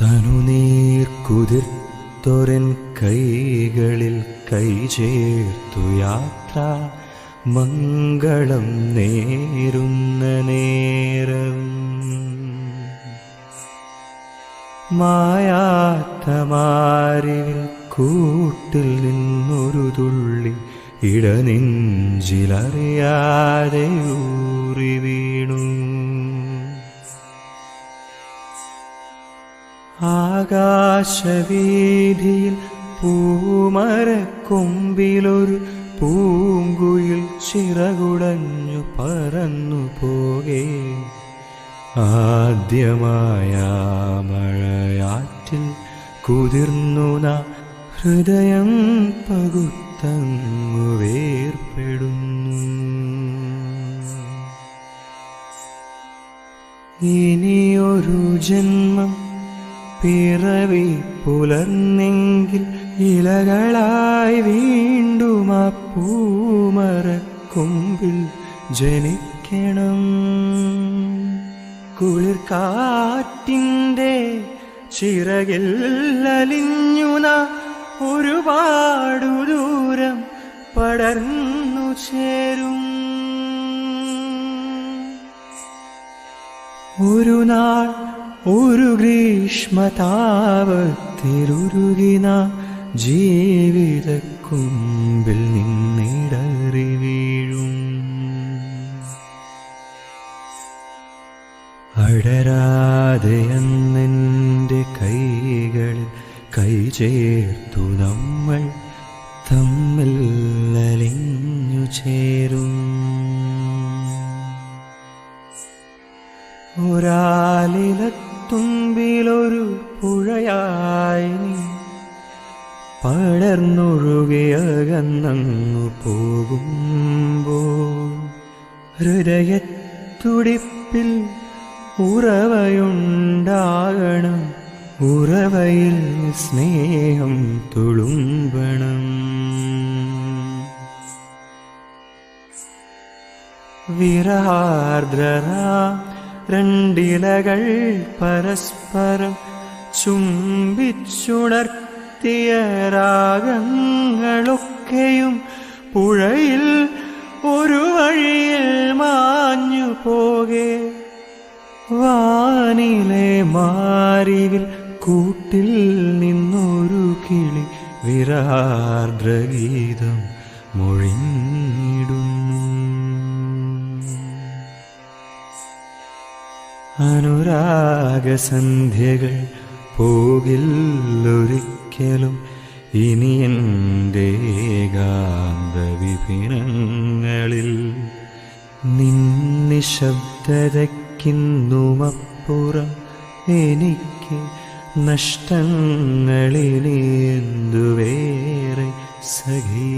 തനുനീർ കുതിർത്തൊരൻ കൈകളിൽ കൈ ചേർത്തു യാത്ര മംഗളം നേരുന്ന നേരം മായാത്ത മാരിവിൽ കൂട്ടിൽ നിന്നൊരു തുള്ളി ഇടനെഞ്ചിലറിയാതെ ഊറി വീണു. ആകാശവീഥിയിൽ പൂമരക്കൊമ്പിലൊരു പൂങ്കുയിൽ ചിറകുടഞ്ഞു പറന്നു പോകെ ആദ്യമായ മഴയാറ്റിൽ കുതിർന്നു നാം ഹൃദയം പകുത്തങ്ങു വേർപ്പെടുന്നു. ഇനിയൊരു ജന്മം പിറവി പുലർന്നെങ്കിൽ ഇലകളായി വീണ്ടും ആ പൂമരക്കൊമ്പിൽ ജനിക്കണം. കുളിർക്കാറ്റിൻ്റെ ചിറകിൽ അലിഞ്ഞു നാം ഒരുപാടു ദൂരം പടർന്നു ചേരും. ഒരു നാൾ ഒരു ഗ്രീഷ്മതാപത്തിലുരുകിന ജീവിതക്കൊമ്പിൽ നിന്നിടറി വീഴും. അടരാതെ അന്നെൻ്റെ കൈകളിൽ കൈ ചേർത്തു നമ്മൾ തമ്മിൽ അലിഞ്ഞു ചേരും. ഒരാലിലത്തുമ്പിലൊരു പുഴയായി നീ പടർന്നൊഴുകിയകന്നു പോകുമ്പോൾ ഹൃദയത്തുടിപ്പിൽ ഉറവയുണ്ടാകണം. ഉറവയിൽ സ്നേഹം തുളുമ്പണം. വിരഹാർദ്രരാ രണ്ടിലകൾ പരസ്പരം ചുംബിച്ചുണർത്തിയ രാഗങ്ങളൊക്കെയും പുഴയിൽ ഒരു വഴിയിൽ മാഞ്ഞു പോകെ വാനിലെ മാരിവിൽ കൂട്ടിൽ നിന്നൊരു കിളി വിരഹാർദ്രഗീതം മൊഴിഞ്ഞിടുന്നു. അനുരാഗസന്ധ്യകൾ പോകില്ലൊരിക്കലും ഇനി എൻ്റെ ഏകാന്ത വിപിനങ്ങളിൽ. നിന്നിശബ്ദതയ്ക്കിന്നുമപ്പുറം എനിക്ക് നഷ്ടങ്ങളിനി എന്തു വേറെ സഖീ.